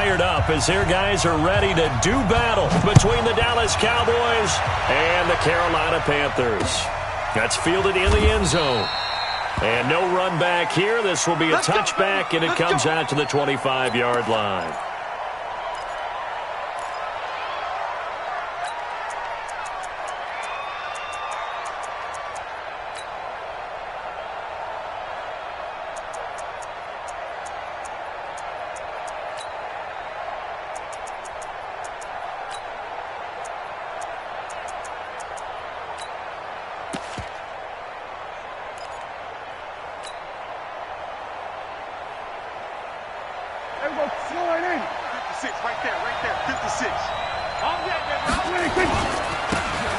fired up as their guys are ready to do battle between the Dallas Cowboys and the Carolina Panthers. That's fielded in the end zone. And no run back here. This will be a touchback, and it comes out to the 25-yard line.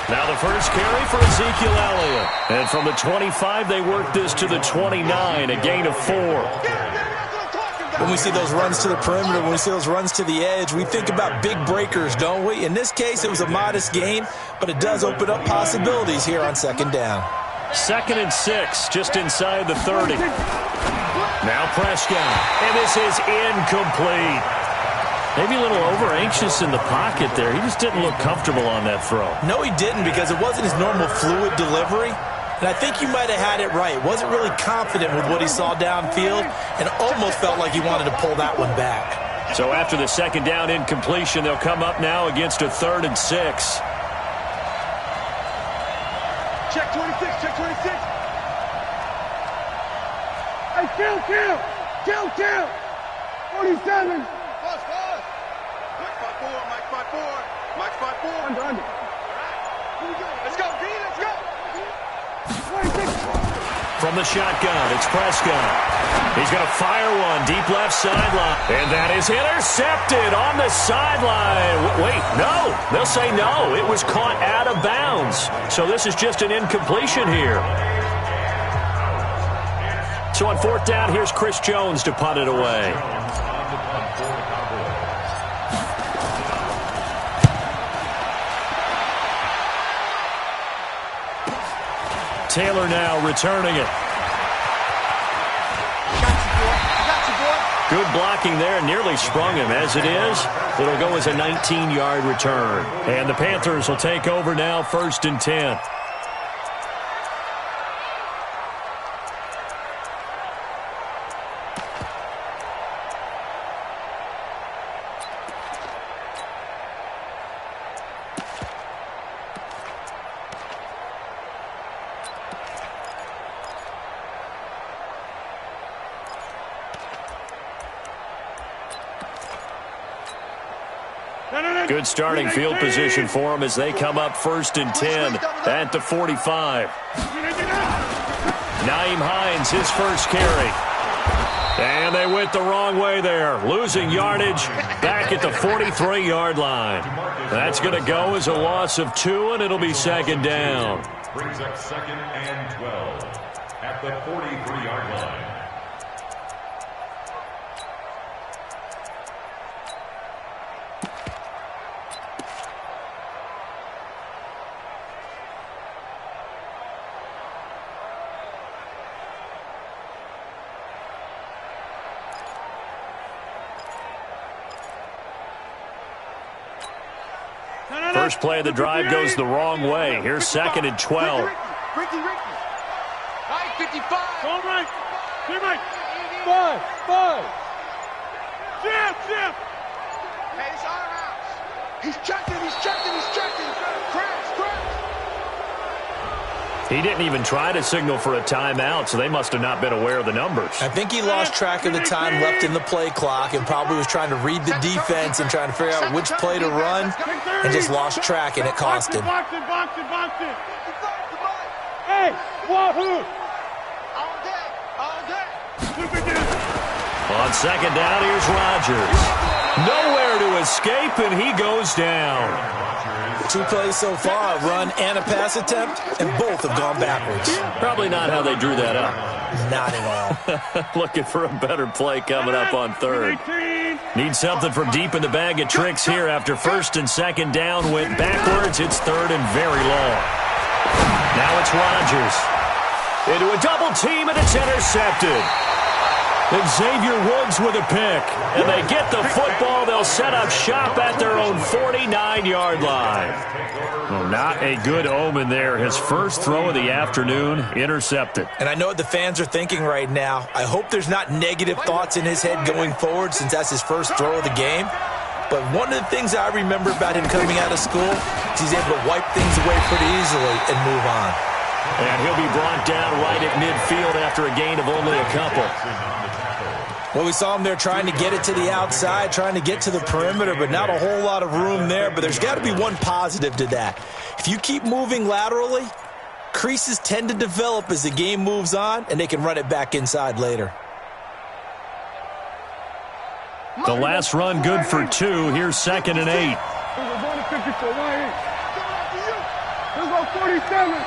Now the first carry for Ezekiel Elliott. And from the 25, they work this to the 29, a gain of 4. When we see those runs to the perimeter, when we see those runs to the edge, we think about big breakers, don't we? In this case, it was a modest gain, but it does open up possibilities here on second down. 2nd and 6, just inside the 30. Now Prescott, and this is incomplete. Maybe a little over-anxious in the pocket there. He just didn't look comfortable on that throw. No, he didn't, because it wasn't his normal fluid delivery. And I think you might have had it right. Wasn't really confident with what he saw downfield and almost felt like he wanted to pull that one back. So after the second down incompletion, they'll come up now against a 3rd and 6. Check 26, check 26. Hey, kill. 47. Mike 5-4. Under. Let's go, D, let's go. 26. From the shotgun, it's Prescott. He's going to fire one deep left sideline. And that is intercepted on the sideline. Wait, no. They'll say no. It was caught out of bounds. So this is just an incompletion here. So on 4th down, here's Chris Jones to punt it away. Taylor now returning it. Good blocking there, nearly sprung him. As it is, it'll go as a 19-yard return. And the Panthers will take over now, 1st and 10. Good starting field position for them as they come up 1st and 10 at the 45. Nyheim Hines, his first carry. And they went the wrong way there, losing yardage back at the 43-yard line. That's going to go as a loss of 2, and it'll be 2nd down. Brings up 2nd and 12 at the 43-yard line. First play of the drive goes the wrong way. Here's 2nd and 12. Ricky. 55. All right. 5. Jim. Hey, it's our house. He's checking. Crash. He didn't even try to signal for a timeout, so they must have not been aware of the numbers. I think he lost track of the time left in the play clock and probably was trying to read the defense and trying to figure out which play to run and just lost track, and it cost him. Box it. Hey, wahoo! All day. On 2nd down, here's Rodgers. Nowhere to escape, and he goes down. 2 plays so far, a run and a pass attempt, and both have gone backwards. Probably not how they drew that up. Not at all. Looking for a better play coming up on 3rd. Need something from deep in the bag of tricks here after 1st and 2nd down went backwards. It's 3rd and very long. Now it's Rodgers. Into a double team, and it's intercepted. And Xavier Woods with a pick. And they get the football. They'll set up shop at their own 49-yard line. Well, not a good omen there. His first throw of the afternoon intercepted. And I know what the fans are thinking right now. I hope there's not negative thoughts in his head going forward since that's his first throw of the game. But one of the things I remember about him coming out of school is he's able to wipe things away pretty easily and move on. And he'll be brought down right at midfield after a gain of only a couple. Well, we saw him there trying to get it to the outside, trying to get to the perimeter, but not a whole lot of room there. But there's got to be one positive to that. If you keep moving laterally, creases tend to develop as the game moves on, and they can run it back inside later. The last run good for 2. Here's 2nd and 8. Here's go 47.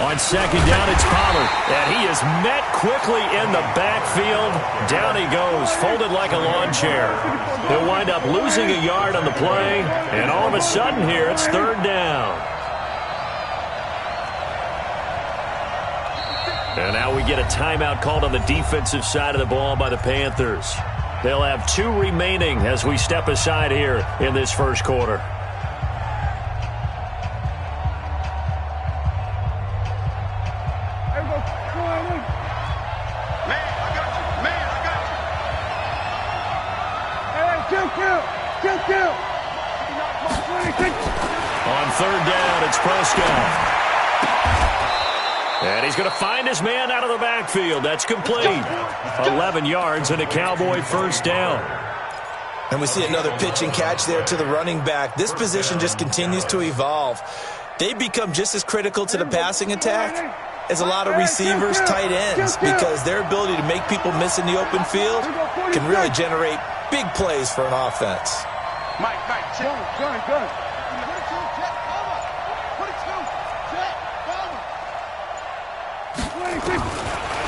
On 2nd down, it's Pollard. And he is met quickly in the backfield. Down he goes, folded like a lawn chair. He'll wind up losing a yard on the play. And all of a sudden here, it's 3rd down. And now we get a timeout called on the defensive side of the ball by the Panthers. They'll have 2 remaining as we step aside here in this first quarter. On 3rd down, it's Prescott. And he's going to find his man out of the backfield. That's complete. 11 yards and a Cowboy first down. And we see another pitch and catch there to the running back. This position just continues to evolve. They become just as critical to the passing attack as a lot of receivers, tight ends, because their ability to make people miss in the open field can really generate big plays for an offense. Mike, good.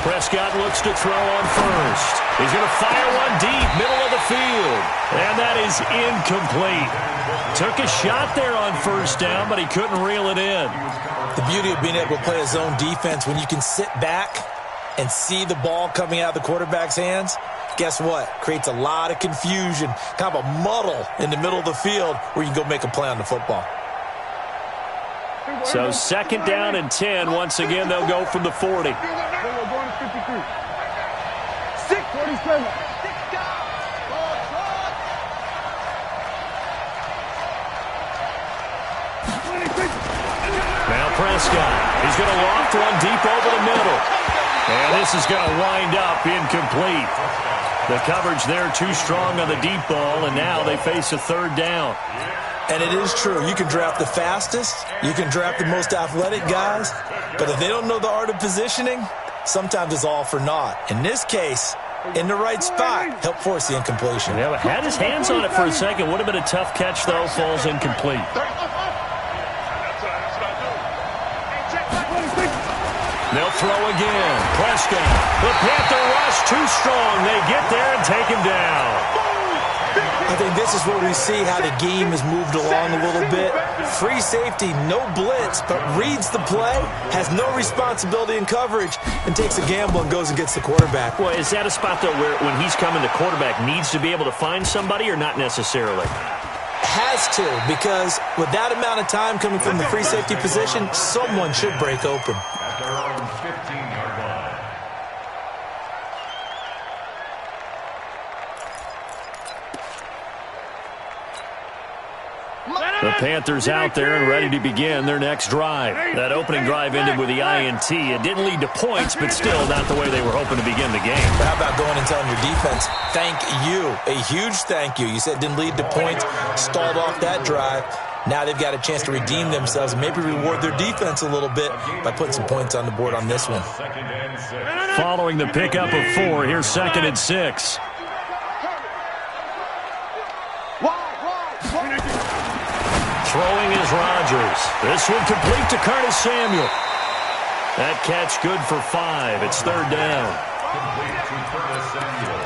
Prescott looks to throw on first. He's going to fire one deep, middle of the field. And that is incomplete. Took a shot there on first down, but he couldn't reel it in. The beauty of being able to play a zone defense, when you can sit back and see the ball coming out of the quarterback's hands, guess what? Creates a lot of confusion, kind of a muddle in the middle of the field where you can go make a play on the football. So 2nd down and 10. Once again, they'll go from the 40. 6:47. Now Prescott. He's going to loft one deep over the middle. And this is going to wind up incomplete. The coverage there too strong on the deep ball, and now they face a 3rd down. And it is true. You can draft the fastest. You can draft the most athletic guys. But if they don't know the art of positioning, sometimes it's all for naught. In this case, in the right spot, help force the incompletion. Yeah, but had his hands on it for a second. Would have been a tough catch, though. Falls incomplete. They'll throw again. Prescott. The Panther rush too strong. They get there and take him down. I think this is where we see how the game has moved along a little bit. Free safety, no blitz, but reads the play, has no responsibility in coverage, and takes a gamble and goes and gets the quarterback. Well, is that a spot, though, where when he's coming, the quarterback needs to be able to find somebody or not necessarily? Has to, because with that amount of time coming from the free safety position, someone should break open. At their own 15-yard line. The Panthers out there and ready to begin their next drive. That opening drive ended with the INT. It didn't lead to points, but still not the way they were hoping to begin the game. But how about going and telling your defense, thank you, a huge thank you. You said it didn't lead to points, stalled off that drive. Now they've got a chance to redeem themselves and maybe reward their defense a little bit by putting some points on the board on this one. Following the pickup of 4, here's 2nd and 6. Throwing is Rodgers. This one complete to Curtis Samuel. That catch good for 5. It's 3rd down. Complete to Curtis Samuel.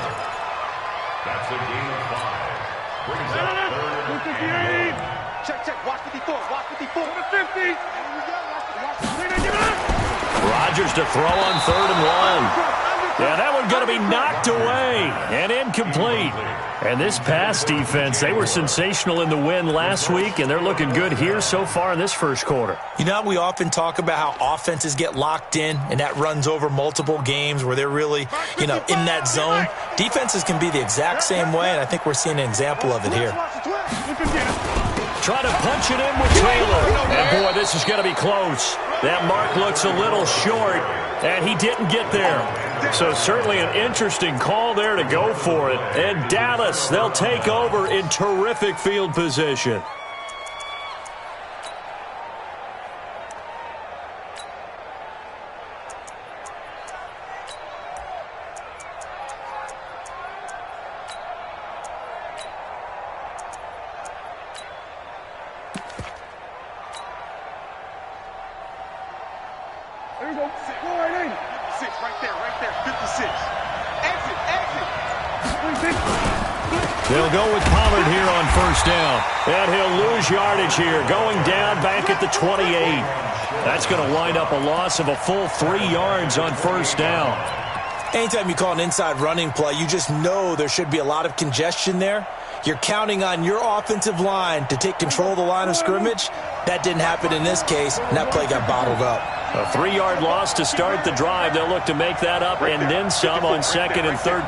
That's a gain of 5. Brings up 3rd and 1. Check. Watch 54. Watch 54. 50. Rodgers to throw on 3rd and 1. Yeah, that one's going to be knocked away. And incomplete. And this pass defense, they were sensational in the win last week, and they're looking good here so far in this first quarter. You know, we often talk about how offenses get locked in, and that runs over multiple games where they're really, in that zone. Defenses can be the exact same way, and I think we're seeing an example of it here. Try to punch it in with Taylor. And, boy, this is going to be close. That mark looks a little short, and he didn't get there. So certainly an interesting call there to go for it. And Dallas, they'll take over in terrific field position. There you go. Go right in. 6 right there. 56. Exit. 26. They'll go with Pollard here on first down. And he'll lose yardage here, going down back at the 28. That's going to wind up a loss of a full 3 yards on first down. Anytime you call an inside running play, you just know there should be a lot of congestion there. You're counting on your offensive line to take control of the line of scrimmage. That didn't happen in this case, and that play got bottled up. A 3-yard loss to start the drive. They'll look to make that up and then some on 2nd and 13.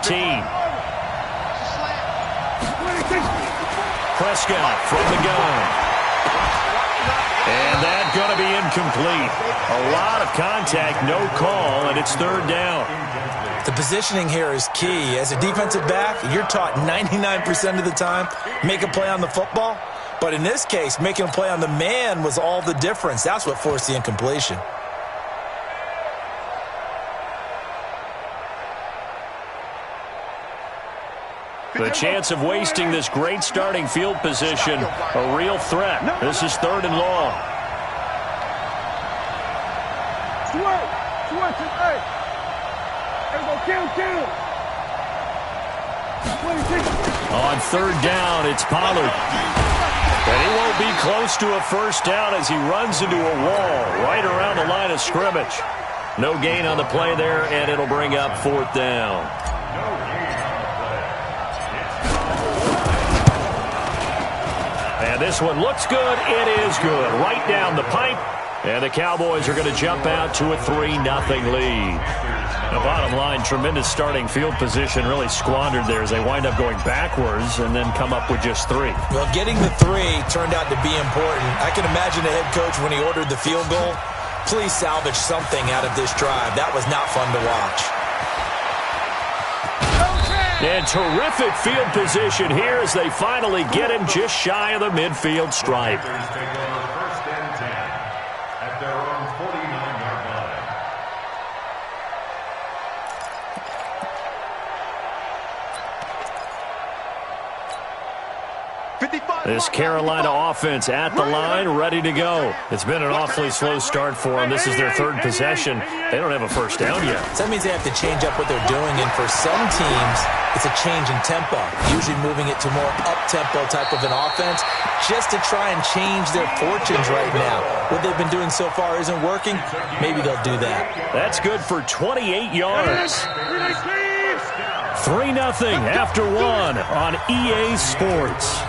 Prescott from the gun. And that's going to be incomplete. A lot of contact, no call, and it's 3rd down. The positioning here is key. As a defensive back, you're taught 99% of the time, make a play on the football. But in this case, making a play on the man was all the difference. That's what forced the incompletion. The chance of wasting this great starting field position, a real threat. This is 3rd and long. Switch. Hey. There you go. Kill. 26. On 3rd down, it's Pollard. And he won't be close to a first down as he runs into a wall right around the line of scrimmage. No gain on the play there, and it'll bring up 4th down. And this one looks good. It is good. Right down the pipe. And the Cowboys are going to jump out to a 3-0 lead. The bottom line, tremendous starting field position really squandered there as they wind up going backwards and then come up with just 3. Well, getting the 3 turned out to be important. I can imagine the head coach when he ordered the field goal. Please salvage something out of this drive. That was not fun to watch. And terrific field position here as they finally get him just shy of the midfield stripe. First and 10 at their own 49-yard line. This Carolina offense at the line, ready to go. It's been an awfully slow start for them. This is their 3rd possession. They don't have a first down yet. So that means they have to change up what they're doing, and for some teams, it's a change in tempo, usually moving it to more up-tempo type of an offense just to try and change their fortunes right now. What they've been doing so far isn't working. Maybe they'll do that. That's good for 28 yards. 3-0 after 1 on EA Sports.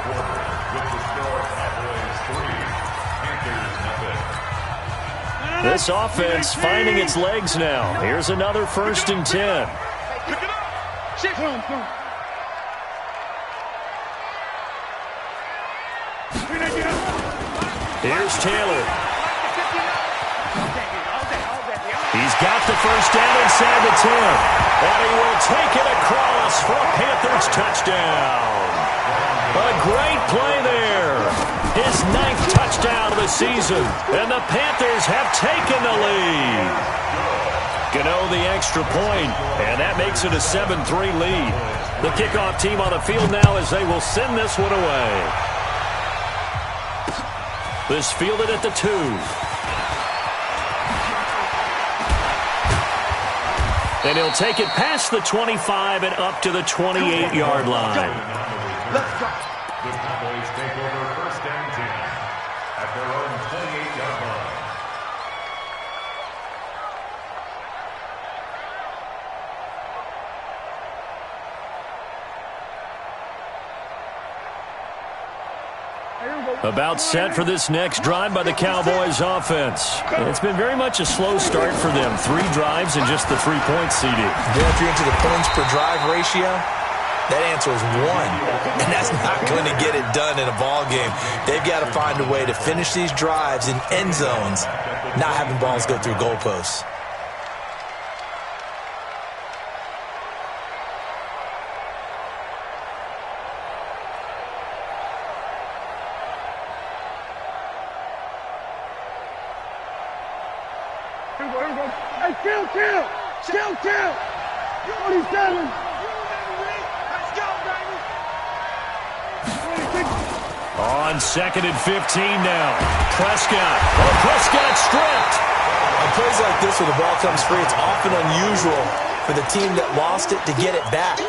This offense finding its legs now. Here's another 1st and 10. Here's Taylor. He's got the first down inside the 10. And he will take it across for a Panthers touchdown. A great play there. His 9th touchdown of the season. And the Panthers have taken the lead. Gano the extra point, and that makes it a 7-3 lead. The kickoff team on the field now as they will send this one away. This fielded at the 2. And he'll take it past the 25 and up to the 28-yard line. Let's go. The Cowboys take over 1st and 10 at their own 28-yard line. About set for this next drive by the Cowboys offense. It's been very much a slow start for them. 3 drives and just the 3 points, CD. Yeah, if you're into the points per drive ratio, that answer is 1. And that's not going to get it done in a ball game. They've got to find a way to finish these drives in end zones, not having balls go through goalposts. Hey, kill! 47! Let's go, baby! On 2nd and 15 now. Prescott. Oh, Prescott stripped. On plays like this where the ball comes free, it's often unusual for the team that lost it to get it back.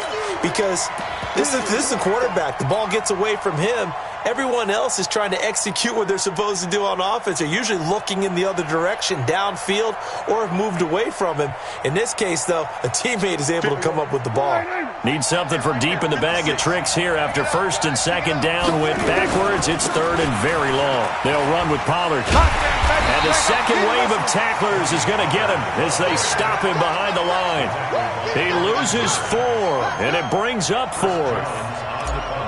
Because this is the quarterback. The ball gets away from him. Everyone else is trying to execute what they're supposed to do on offense. They're usually looking in the other direction, downfield, or have moved away from him. In this case, though, a teammate is able to come up with the ball. Need something from deep in the bag of tricks here after 1st and 2nd down. Went backwards. It's 3rd and very long. They'll run with Pollard. And the second wave of tacklers is going to get him as they stop him behind the line. He loses 4, and it brings up 4th.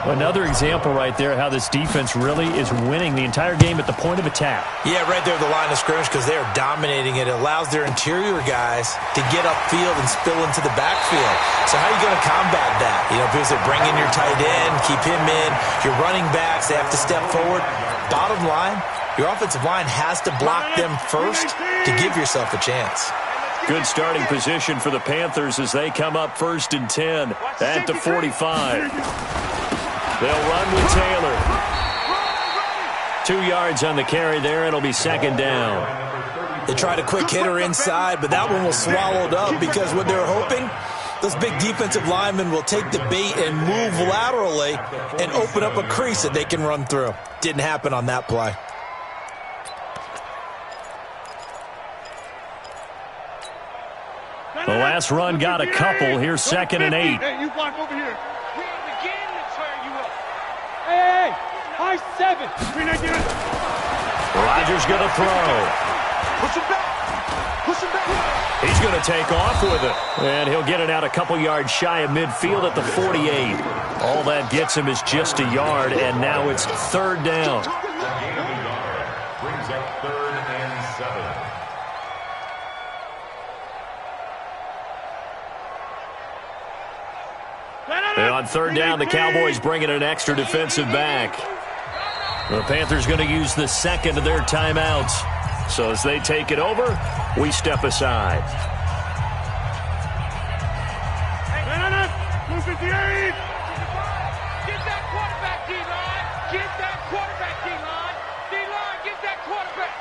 Another example right there how this defense really is winning the entire game at the point of attack. Yeah, right there at the line of scrimmage because they are dominating it. It allows their interior guys to get upfield and spill into the backfield. So how are you going to combat that? You know, because they bring in your tight end, keep him in. Your running backs, they have to step forward. Bottom line, your offensive line has to block them first to give yourself a chance. Good starting position for the Panthers as they come up 1st and 10 at the 45. They'll run with Taylor. 2 yards on the carry there. It'll be 2nd down. They tried a quick hitter inside, but that one was swallowed up because what they're hoping, those big defensive linemen will take the bait and move laterally and open up a crease that they can run through. Didn't happen on that play. The last run got a couple. Here's 2nd and 8. Hey, you block over here. Hey, high 7. Rodgers going to throw. Push him back. He's going to take off with it. And he'll get it out a couple yards shy of midfield at the 48. All that gets him is just a yard, and now it's 3rd down. Brings up 3rd and 7. And on 3rd down, the Cowboys bringing an extra defensive back. The Panthers going to use the 2nd of their timeouts. So as they take it over, we step aside. Move 58. Get that quarterback, D-line. Get that quarterback, D-line. D-line, get that quarterback.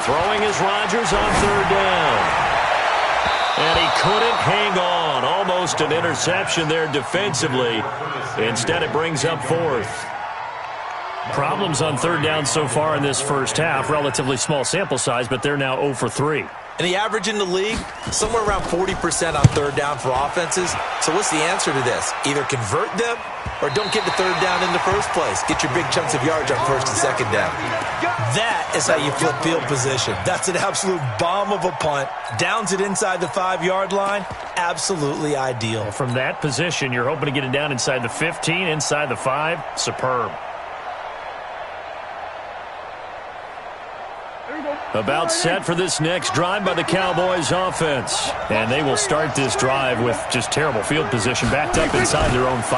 Throwing is Rodgers on 3rd down. And he couldn't hang on. Almost an interception there defensively. Instead, it brings up 4th. Problems on 3rd down so far in this first half. Relatively small sample size, but they're now 0 for 3. And the average in the league, somewhere around 40% on 3rd down for offenses. So what's the answer to this? Either convert them or don't get the 3rd down in the first place. Get your big chunks of yards on 1st and 2nd down. That is how you flip field position. That's an absolute bomb of a punt. Downs it inside the 5-yard line. Absolutely ideal. From that position, you're hoping to get it down inside the 15, inside the 5. Superb. About set for this next drive by the Cowboys offense. And they will start this drive with just terrible field position backed up inside their own 5.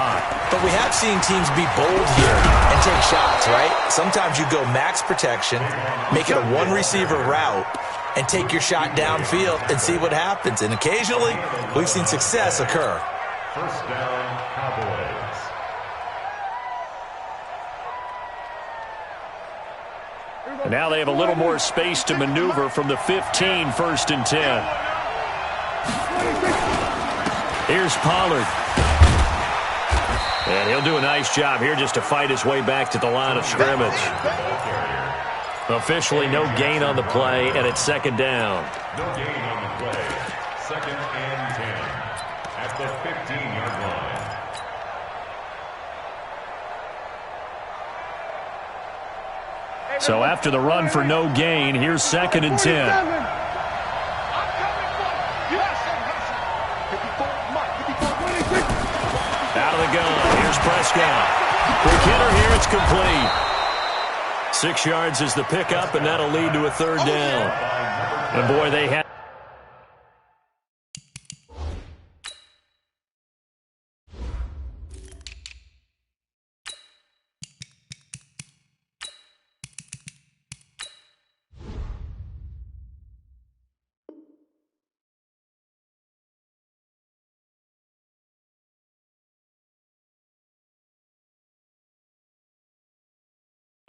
But we have seen teams be bold here and take shots, right? Sometimes you go max protection, make it a 1-receiver route, and take your shot downfield and see what happens. And occasionally, we've seen success occur. 1st down, Cowboys. And now they have a little more space to maneuver from the 15, 1st and 10. Here's Pollard. And he'll do a nice job here just to fight his way back to the line of scrimmage. Officially no gain on the play, and it's 2nd down. No gain on the play. 2nd and 10 at the 15-yard line. So after the run for no gain, here's 2nd and 10. Out of the gun. Here's Prescott. Quick hitter here. It's complete. 6 yards is the pickup, and that'll lead to a 3rd down. And boy, they had.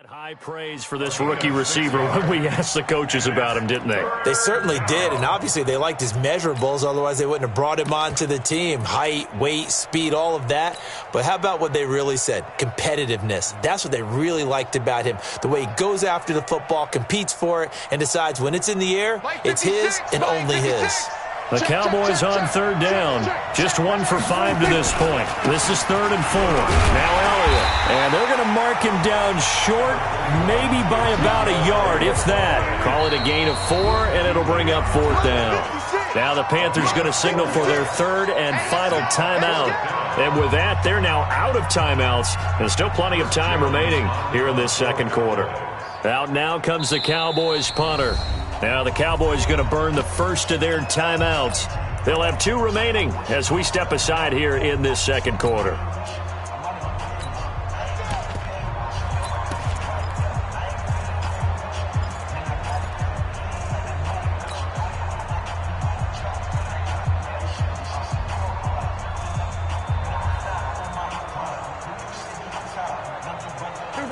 High praise for this rookie receiver when we asked the coaches about him, didn't they? They certainly did, and obviously they liked his measurables, otherwise they wouldn't have brought him onto the team. Height, weight, speed, all of that. But how about what they really said? Competitiveness. That's what they really liked about him. The way he goes after the football, competes for it, and decides when it's in the air, it's his and only his. The Cowboys on 3rd down. Just 1 for 5 to this point. This is 3rd and 4. Now Elliott. And they're going to mark him down short, maybe by about a yard, if that. Call it a gain of 4, and it'll bring up 4th down. Now the Panthers going to signal for their 3rd and final timeout. And with that, they're now out of timeouts. There's still plenty of time remaining here in this 2nd quarter. Out now comes the Cowboys punter. Now the Cowboys going to burn the first of their timeouts. They'll have 2 remaining as we step aside here in this 2nd quarter.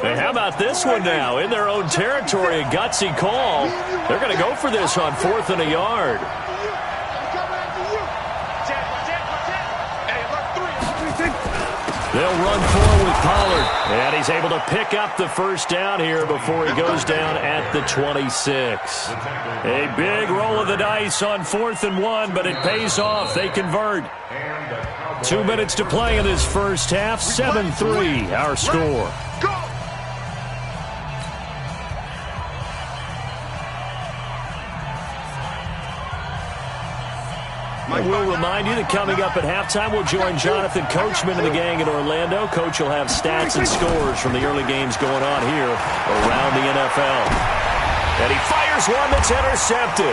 Hey, how about this one now? In their own territory, a gutsy call. They're going to go for this on 4th and a yard. They'll run forward with Pollard. And he's able to pick up the 1st down here before he goes down at the 26. A big roll of the dice on 4th and 1, but it pays off. They convert. 2 minutes to play in this first half. 7-3, our score. I will remind you that coming up at halftime, we'll join Jonathan Coachman and the gang in Orlando. Coach will have stats and scores from the early games going on here around the NFL. And he fires one that's intercepted.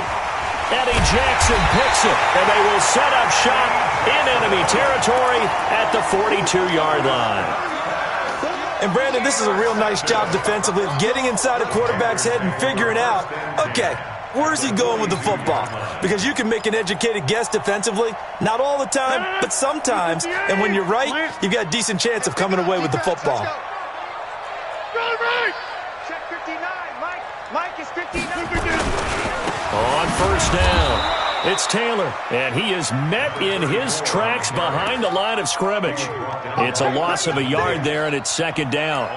Eddie Jackson picks it, and they will set up shop in enemy territory at the 42-yard line. And, Brandon, this is a real nice job defensively of getting inside a quarterback's head and figuring out, okay, where's he going with the football? Because you can make an educated guess defensively. Not all the time, but sometimes. And when you're right, you've got a decent chance of coming away with the football. Check 59. Mike is 59. On 1st down, it's Taylor, and he is met in his tracks behind the line of scrimmage. It's a loss of a yard there, and it's 2nd down.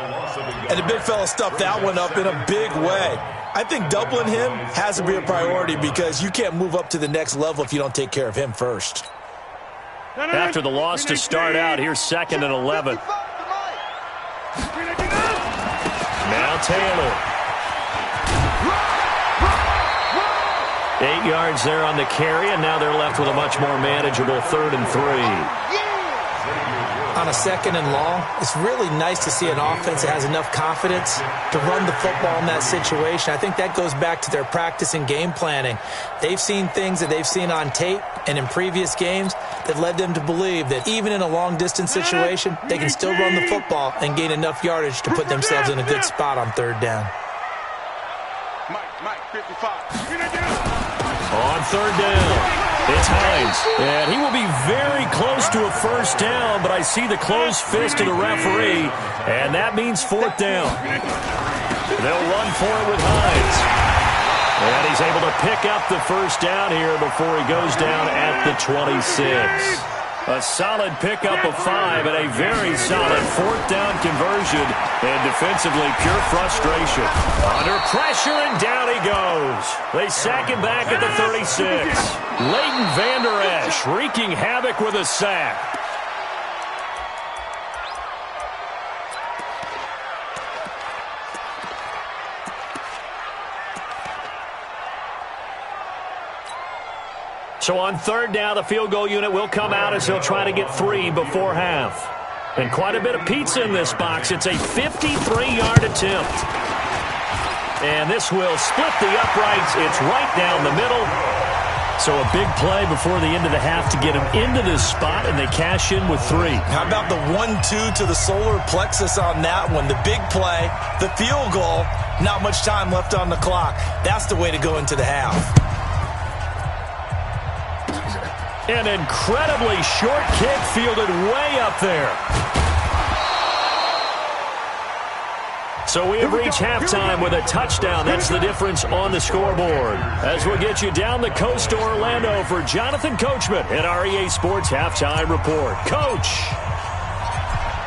And the big fella stuffed that one up in a big way. I think doubling him has to be a priority because you can't move up to the next level if you don't take care of him first. After the loss to start out, here's 2nd and 11. Now Taylor. 8 yards there on the carry, and now they're left with a much more manageable 3rd and 3. On a 2nd and long, it's really nice to see an offense that has enough confidence to run the football in that situation. I think that goes back to their practice and game planning. They've seen things that they've seen on tape and in previous games that led them to believe that even in a long-distance situation, they can still run the football and gain enough yardage to put themselves in a good spot on 3rd down. Mike, 55. On 3rd down, it's Hines, and he will be very close to a 1st down, but I see the closed fist of the referee, and that means 4th down. They'll run for it with Hines, and he's able to pick up the 1st down here before he goes down at the 26. A solid pickup of 5 and a very solid 4th down conversion, and defensively pure frustration. Under pressure, and down he goes. They sack him back at the 36. Leighton Vander Esch wreaking havoc with a sack. So on third down, the field goal unit will come out as they'll try to get 3 before half. And quite a bit of pizza in this box. It's a 53-yard attempt. And this will split the uprights. It's right down the middle. So a big play before the end of the half to get them into this spot, and they cash in with 3. How about the 1-2 to the solar plexus on that one? The big play, the field goal, not much time left on the clock. That's the way to go into the half. An incredibly short kick fielded way up there. So we have reached halftime with a touchdown. That's the difference on the scoreboard. As we'll get you down the coast to Orlando for Jonathan Coachman at our EA Sports Halftime Report. Coach!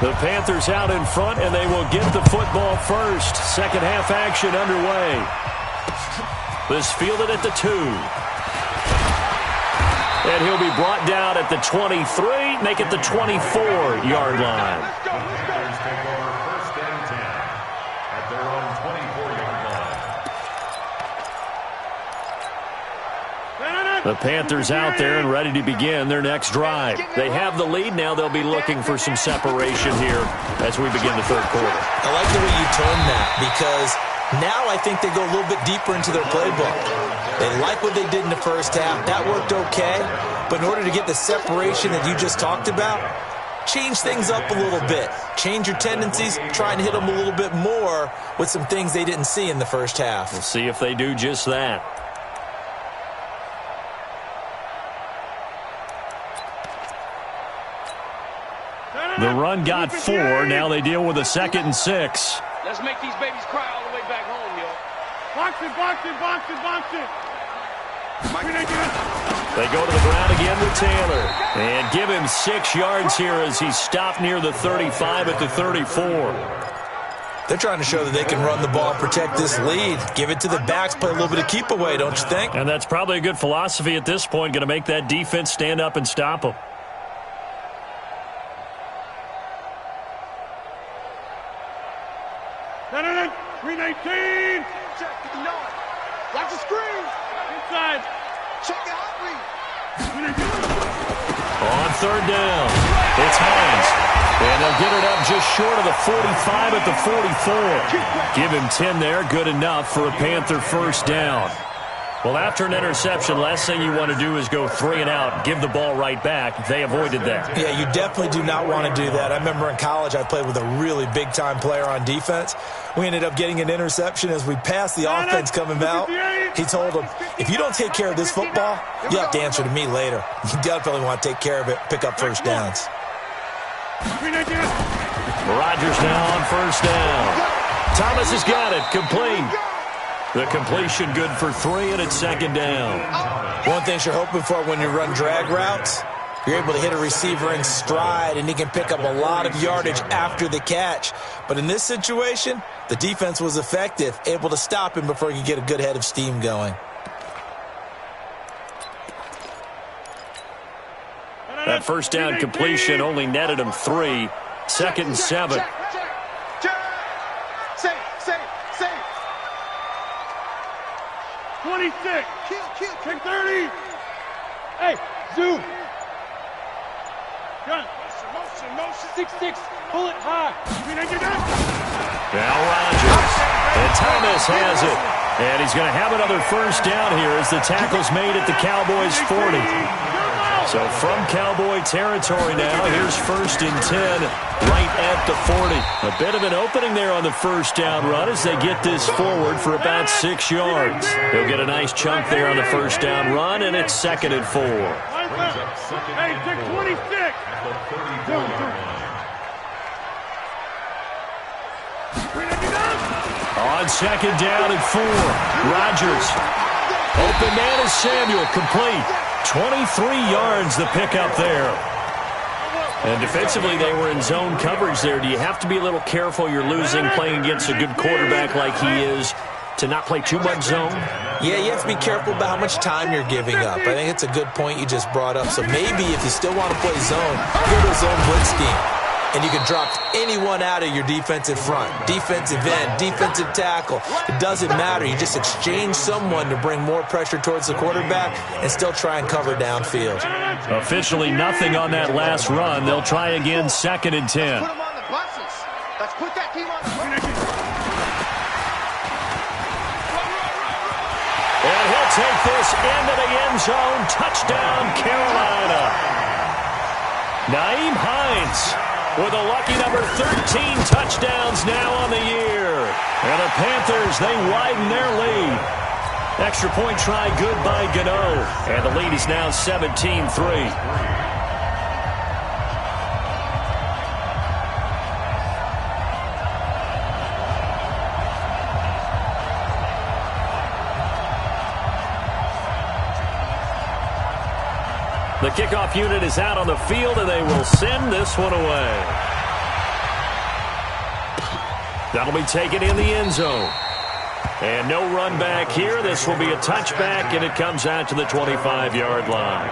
The Panthers out in front, and they will get the football first. Second half action underway. This fielded at the 2. And he'll be brought down at the 23, make it the 24-yard line. Panthers take over first and 10 at their own 24-yard line. The Panthers out there and ready to begin their next drive. They have the lead. Now they'll be looking for some separation here as we begin the third quarter. I like the way you term that, because now I think they go a little bit deeper into their playbook. They like what they did in the first half. That worked okay. But in order to get the separation that you just talked about, change things up a little bit. Change your tendencies, try and hit them a little bit more with some things they didn't see in the first half. We'll see if they do just that. The run got 4. Now they deal with a 2nd and 6. Let's make these babies cry all the way back home, yo. Box it, box it, box it, box it. They go to the ground again with Taylor. And give him 6 yards here as he's stopped near the 35 at the 34. They're trying to show that they can run the ball, protect this lead. Give it to the backs, play a little bit of keep away, don't you think? And that's probably a good philosophy at this point, going to make that defense stand up and stop them. No, 319. Check, you know it. Watch the screen. Inside. Check it out, read. On third down, it's Hines. And they'll get it up just short of the 45 at the 44. Give him 10 there, good enough for a Panther first down. Well, after an interception, last thing you want to do is go 3 and out, give the ball right back. They avoided that. Yeah, you definitely do not want to do that. I remember in college I played with a really big-time player on defense. We ended up getting an interception as we passed the offense coming out. He told him, if you don't take care of this football, you have to answer to me later. You definitely want to take care of it, pick up first downs. Rodgers now on first down. Thomas has got it, complete. The completion good for 3, and it's 2nd down. One thing you're hoping for when you run drag routes, you're able to hit a receiver in stride, and he can pick up a lot of yardage after the catch. But in this situation, the defense was effective, able to stop him before he could get a good head of steam going. That first down completion only netted him 3. 2nd and 7. Safe. 26. Kill. Check 30. Hey, zoom. Gun. Motion. 6-6. Pull it high. Now Rodgers. And Thomas has it. And he's going to have another first down here as the tackle's made at the Cowboys' 40. So from Cowboy territory now, here's 1st and 10 right at the 40. A bit of an opening there on the first down run as they get this forward for about 6 yards. They'll get a nice chunk there on the first down run, and it's 2nd and 4. Hey, check 26. On 2nd down and 4, Rodgers. Open man is Samuel, complete. 23 yards the pickup there. And defensively, they were in zone coverage there. Do you have to be a little careful? You're losing playing against a good quarterback like he is to not play too much zone? Yeah, you have to be careful about how much time you're giving up. I think it's a good point you just brought up. So maybe if you still want to play zone, go to a zone blitz scheme. and you can drop anyone out of your defensive front, defensive end, defensive tackle. It doesn't matter. You just exchange someone to bring more pressure towards the quarterback and still try and cover downfield. Officially nothing on that last run. They'll try again, 2nd and 10. Put them on the buses. Let's put that team on the buses. And he'll take this into the end zone. Touchdown, Carolina. Nyheim Hines with a lucky number 13 touchdowns now on the year. And the Panthers, they widen their lead. Extra point try good by Gano. And the lead is now 17-3. The kickoff unit is out on the field, and they will send this one away. That'll be taken in the end zone. And no run back here. This will be a touchback, and it comes out to the 25-yard line.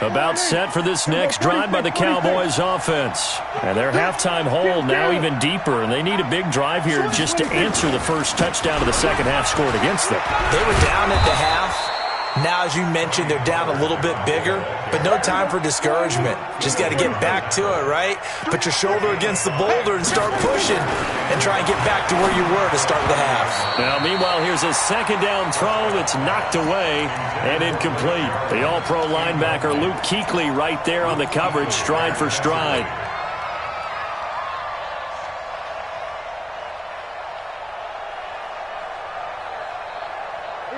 About set for this next drive by the Cowboys offense. And their halftime hole now even deeper, and they need a big drive here just to answer the first touchdown of the second half scored against them. They were down at the half. Now, as you mentioned, they're down a little bit bigger, but no time for discouragement. Just got to get back to it, right? Put your shoulder against the boulder and start pushing and try and get back to where you were to start the half. Now, meanwhile, here's a second down throw that's knocked away and incomplete. The all-pro linebacker Luke Kuechly right there on the coverage, stride for stride.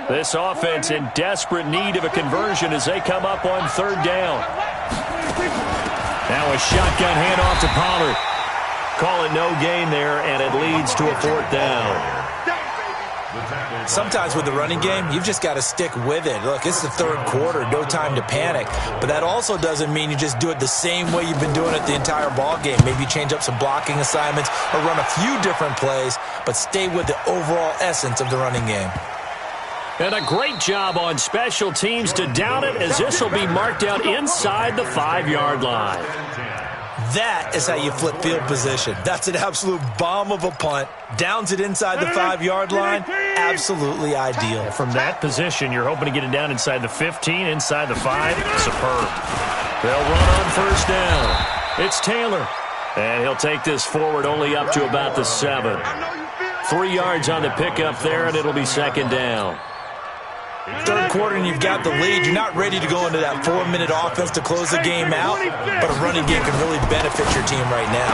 This offense in desperate need of a conversion as they come up on 3rd down. Now a shotgun handoff to Pollard. Call it no gain there, and it leads to a 4th down. Sometimes with the running game, you've just got to stick with it. Look, it's the 3rd quarter, no time to panic. But that also doesn't mean you just do it the same way you've been doing it the entire ball game. Maybe change up some blocking assignments or run a few different plays, but stay with the overall essence of the running game. And a great job on special teams to down it, as this will be marked out inside the 5-yard line. That is how you flip field position. That's an absolute bomb of a punt. Downs it inside the 5-yard line. Absolutely ideal. From that position, you're hoping to get it down inside the 15, inside the 5. Superb. They'll run on 1st down. It's Taylor. And he'll take this forward only up to about the 7. 3 yards on the pickup there, and it'll be 2nd down. 3rd quarter and you've got the lead. You're not ready to go into that 4-minute offense to close the game out, but a running game can really benefit your team right now.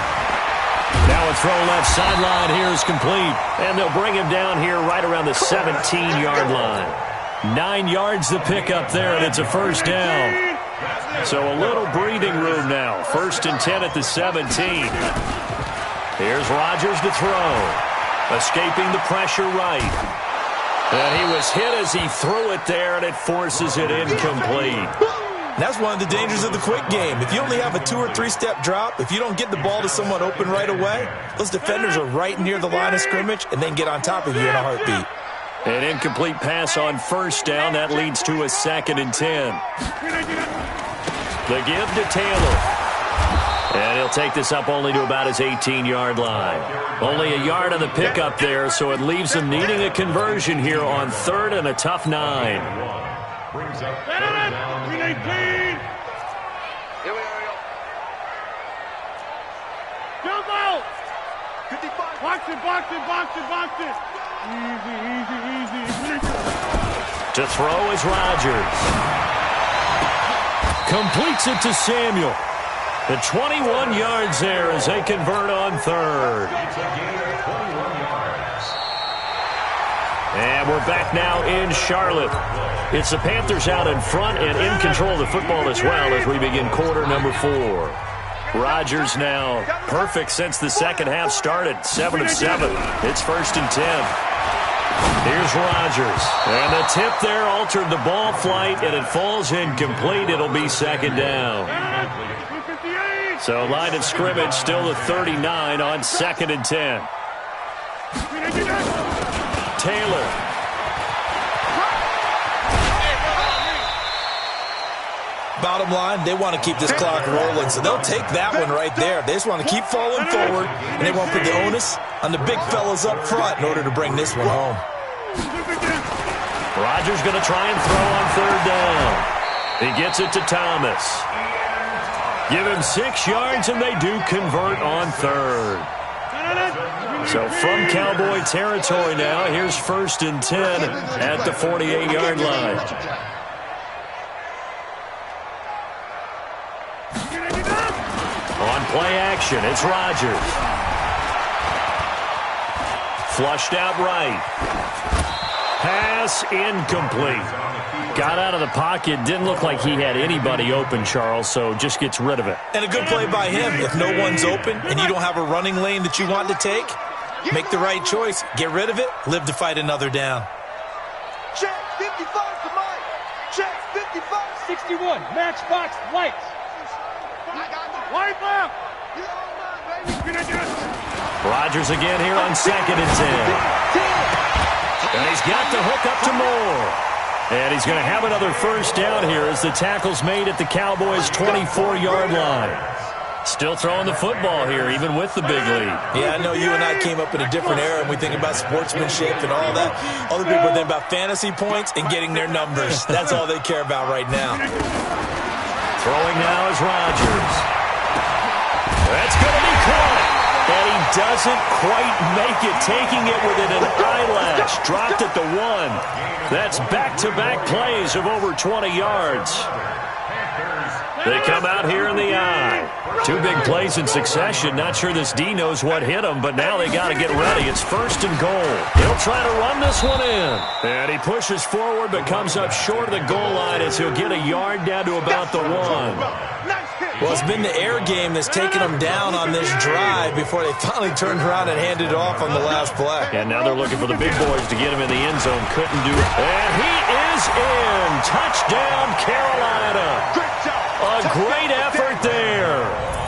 Now a throw left sideline here is complete, and they'll bring him down here right around the 17-yard line. 9 yards the pickup there, and it's a 1st down. So a little breathing room now. 1st and 10 at the 17. Here's Rodgers to throw. Escaping the pressure right. And he was hit as he threw it there, and it forces it incomplete. That's one of the dangers of the quick game. If you only have a 2- or 3-step drop, if you don't get the ball to someone open right away, those defenders are right near the line of scrimmage and then get on top of you in a heartbeat. An incomplete pass on 1st down. That leads to a 2nd and 10. The give to Taylor. And he'll take this up only to about his 18-yard line. Only a yard on the pickup there, so it leaves them needing a conversion here on 3rd and a tough 9. Brings up 3rd down. Here we go. Jump out! 55. Box it. Easy. To throw is Rodgers. Completes it to Samuel. The 21 yards there as they convert on 3rd. It's a gain of 21 yards. And we're back now in Charlotte. It's the Panthers out in front and in control of the football as well as we begin quarter number 4. Rodgers now perfect since the second half started. 7 of 7. It's 1st and 10. Here's Rodgers. And the tip there altered the ball flight, and it falls incomplete. It'll be 2nd down. So line of scrimmage still the 39 on 2nd and 10. Taylor. Bottom line, they want to keep this clock rolling, so they'll take that one right there. They just want to keep falling forward, and they won't put the onus on the big fellas up front in order to bring this one home. Rodgers going to try and throw on third down. He gets it to Thomas. Give him 6 yards, and they do convert on third. So from Cowboy territory now, here's 1st and 10 at the 48-yard line. On play action, it's Rodgers. Flushed out right. Pass incomplete. Got out of the pocket. Didn't look like he had anybody open, Charles, so just gets rid of it. And a good play by him. If no one's open and you don't have a running lane that you want to take, make the right choice. Get rid of it. Live to fight another down. Check 55 to Mike. Check 55. 61. Matchbox lights. White left. Rodgers again here on 2nd and 10. And he's got the hook up to Moore. And he's going to have another first down here as the tackle's made at the Cowboys' 24-yard line. Still throwing the football here, even with the big lead. Yeah, I know you and I came up in a different era, and we think about sportsmanship and all that. Other people think about fantasy points and getting their numbers. That's all they care about right now. Throwing now is Rodgers. That's going to be caught. And he doesn't quite make it, taking it within an eyelash. Dropped at the 1. That's back-to-back plays of over 20 yards. They come out here in the eye. 2 big plays in succession. Not sure this D knows what hit him, but now they got to get ready. It's 1st and goal. He'll try to run this one in. And he pushes forward but comes up short of the goal line as he'll get a yard down to about the 1. Well, it's been the air game that's taken them down on this drive before they finally turned around and handed it off on the last play. And now they're looking for the big boys to get him in the end zone. Couldn't do it. And he is in. Touchdown, Carolina. A great effort there.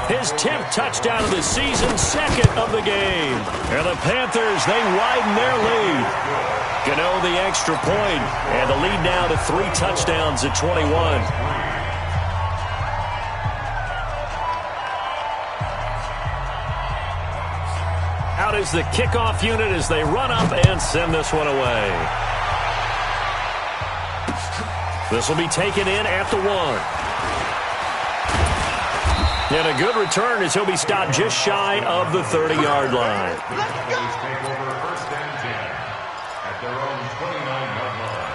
His 10th touchdown of the season, 2nd of the game. And the Panthers, they widen their lead. Gano the extra point, and the lead now to 3 touchdowns at 21. Out is the kickoff unit as they run up and send this one away. This will be taken in at the 1. And a good return as he'll be stopped just shy of the 30-yard line. Cowboys take over 1st and 10 at their own 29-yard line.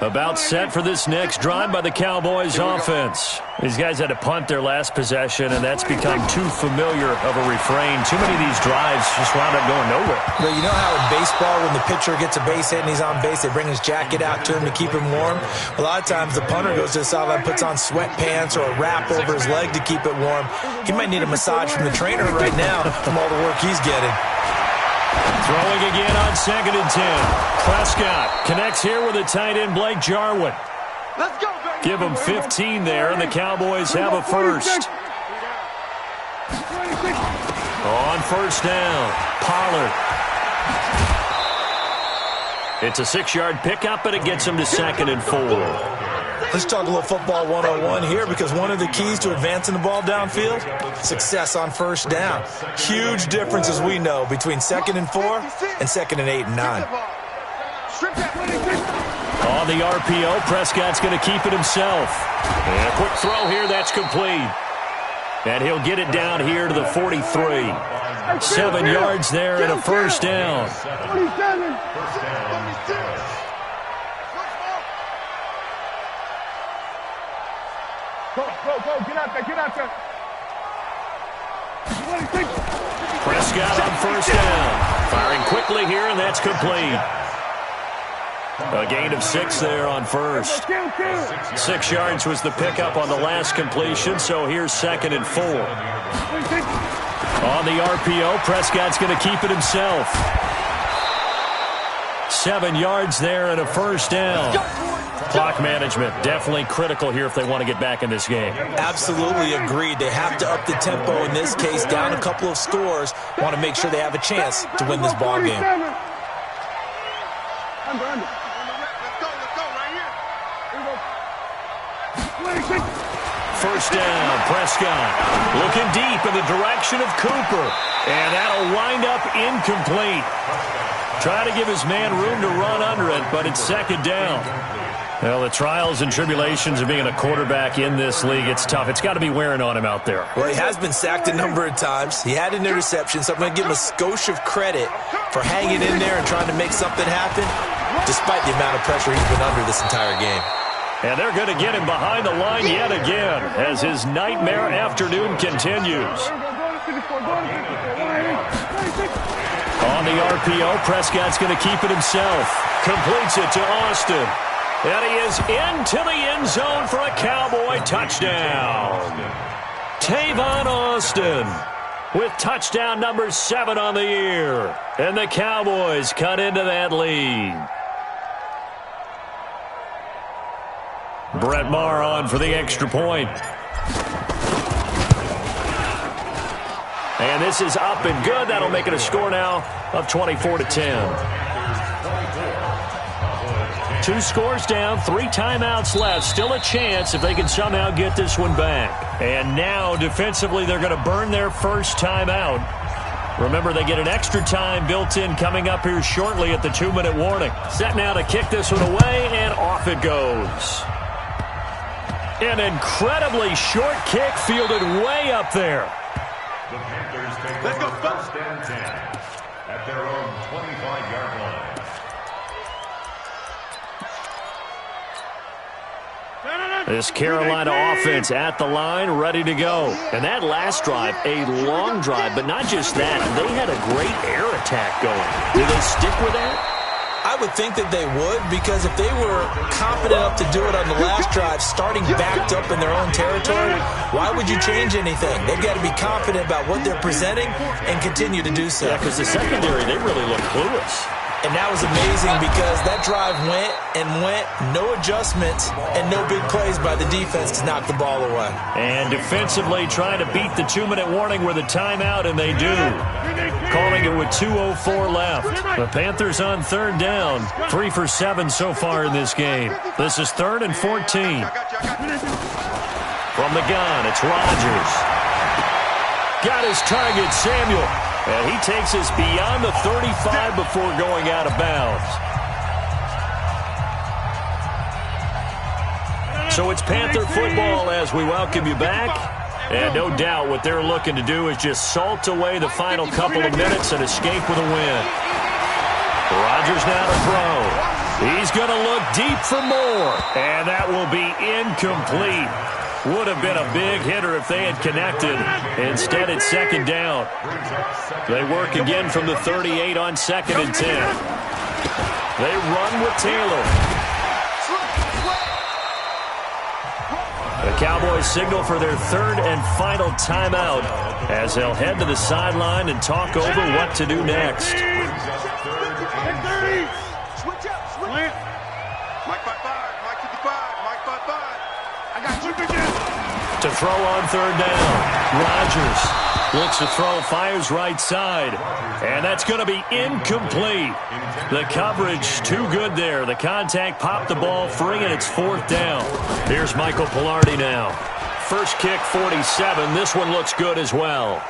About set for this next drive by the Cowboys offense. These guys had to punt their last possession, and that's become too familiar of a refrain. Too many of these drives just wound up going nowhere. But you know how in baseball, when the pitcher gets a base hit and he's on base, they bring his jacket out to him to keep him warm? A lot of times the punter goes to the sideline, puts on sweatpants or a wrap over his leg to keep it warm. He might need a massage from the trainer right now from all the work he's getting. Throwing again on 2nd and 10. Prescott connects here with the tight end Blake Jarwin. Let's go, baby. Give them 15 there, and the Cowboys have a first. On first down, Pollard. It's a 6-yard pickup, and it gets him to 2nd and 4. Let's talk a little football 101 here, because one of the keys to advancing the ball downfield, success on first down. Huge difference, as we know, between 2nd and 4 and 2nd and 8 and 9. On the RPO, Prescott's going to keep it himself. And a quick throw here, that's complete. And he'll get it down here to the 43. 7 yards there and a first down. Go, get out there. Prescott on first down. Firing quickly here, and that's complete. A gain of 6 there on first. 6 yards was the pickup on the last completion, so here's 2nd and 4. On the RPO, Prescott's going to keep it himself. 7 yards there and a first down. Clock management, definitely critical here if they want to get back in this game. Absolutely agreed. They have to up the tempo in this case, down a couple of scores. Want to make sure they have a chance to win this ball game. First down, Prescott looking deep in the direction of Cooper, and that'll wind up incomplete. Try to give his man room to run under it, but it's second down. Well, the trials and tribulations of being a quarterback in this league, it's tough. It's got to be wearing on him out there. Well, he has been sacked a number of times. He had an interception, so I'm going to give him a skosh of credit for hanging in there and trying to make something happen, despite the amount of pressure he's been under this entire game. And they're going to get him behind the line yet again as his nightmare afternoon continues. On the RPO, Prescott's going to keep it himself. Completes it to Austin. And he is into the end zone for a Cowboy touchdown. Tavon Austin with touchdown number 7 on the year. And the Cowboys cut into that lead. Brett Maher on for the extra point. And this is up and good. That'll make it a score now of 24-10. 2 scores down, 3 timeouts left. Still a chance if they can somehow get this one back. And now defensively they're going to burn their first timeout. Remember, they get an extra time built in coming up here shortly at the 2-minute warning. Set now to kick this one away, and off it goes. An incredibly short kick fielded way up there. The Panthers take over first and 10 at their own 25-yard line. This Carolina offense at the line, ready to go. And that last drive, a long drive, but not just that. They had a great air attack going. Do they stick with that? I would think that they would, because if they were confident enough to do it on the last drive, starting backed up in their own territory, why would you change anything? They've got to be confident about what they're presenting and continue to do so. Yeah, because the secondary, they really look clueless. And that was amazing because that drive went and went, no adjustments and no big plays by the defense to knock the ball away. And defensively trying to beat the 2-minute warning with a timeout, and they do. Calling it with 2:04 left. The Panthers on third down, 3 for 7 so far in this game. This is 3rd and 14. From the gun, it's Rodgers. Got his target, Samuel. And he takes us beyond the 35 before going out of bounds. So it's Panther football as we welcome you back. And no doubt what they're looking to do is just salt away the final couple of minutes and escape with a win. Rodgers now to throw. He's going to look deep for more. And that will be incomplete. Would have been a big hitter if they had connected. Instead, it's second down. They work again from the 38 on 2nd and 10. They run with Taylor. The Cowboys signal for their 3rd and final timeout as they'll head to the sideline and talk over what to do next. Switch up, switch. Mike 5-5, Mike 55, Mike 5-5. I got you again. To throw on 3rd down. Rodgers looks to throw, fires right side. And that's going to be incomplete. The coverage too good there. The contact popped the ball free, and it's 4th down. Here's Michael Pilardi now. First kick, 47. This one looks good as well.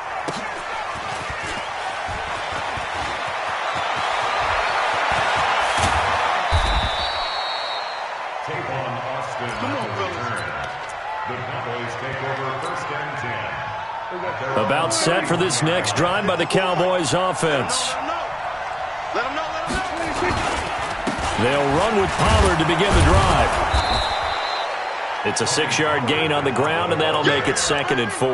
About set for this next drive by the Cowboys offense. They'll run with Pollard to begin the drive. It's a 6-yard gain on the ground, and that'll make it 2nd and 4.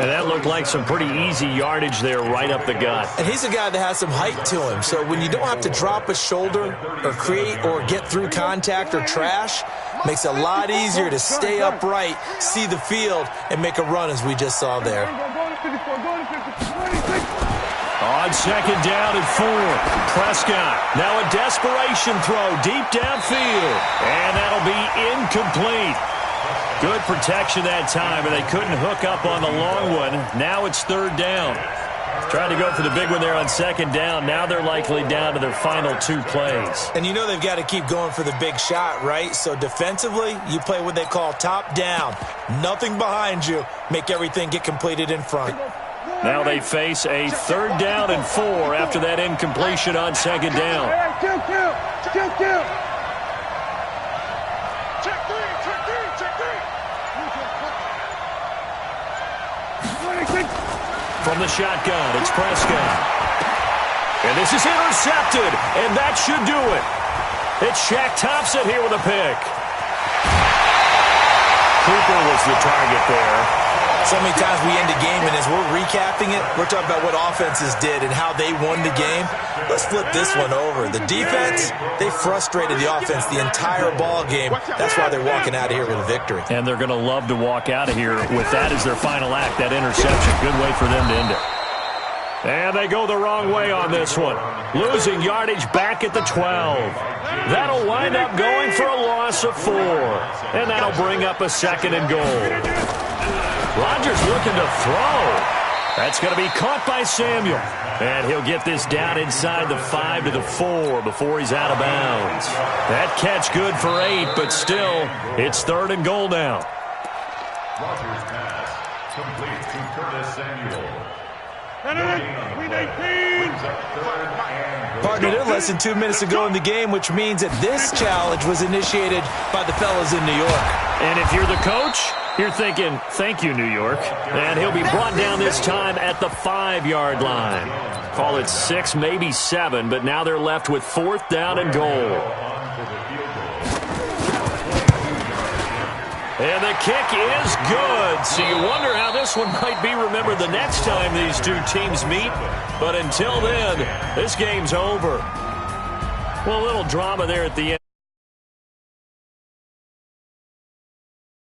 And that looked like some pretty easy yardage there right up the gut. And he's a guy that has some height to him. So when you don't have to drop a shoulder or create or get through contact or trash, makes it a lot easier to stay upright, see the field, and make a run as we just saw there. On second down and 4, Prescott. Now a desperation throw deep downfield. And that'll be incomplete. Good protection that time, and they couldn't hook up on the long one. Now it's third down. Trying to go for the big one there on second down. Now they're likely down to their final 2 plays. And you know they've got to keep going for the big shot, right? So defensively, you play what they call top down. Nothing behind you. Make everything get completed in front. Now they face a third down and 4 after that incompletion on second down. Kill. Check three. From the shotgun, it's Prescott. And this is intercepted, and that should do it. It's Shaq Thompson here with a pick. Cooper was the target there. So many times we end a game, and as we're recapping it, we're talking about what offenses did and how they won the game. Let's flip this one over. The defense, they frustrated the offense the entire ball game. That's why they're walking out of here with a victory. And they're going to love to walk out of here with that as their final act, that interception. Good way for them to end it. And they go the wrong way on this one. Losing yardage back at the 12. That'll wind up going for a loss of 4. And that'll bring up a second and goal. Rodgers looking to throw. That's going to be caught by Samuel. And he'll get this down inside the 5 to the 4 before he's out of bounds. That catch good for 8, but still, it's third and goal now. Rodgers pass complete to Curtis Samuel. Partner, they're less than 2 minutes ago in the game, which means that this challenge was initiated by the fellas in New York. And if you're the coach, you're thinking, thank you, New York. And he'll be brought down this time at the 5-yard line. Call it 6, maybe 7, but now they're left with 4th down and goal. And the kick is good. So you wonder how this one might be remembered the next time these two teams meet. But until then, this game's over. Well, a little drama there at the end.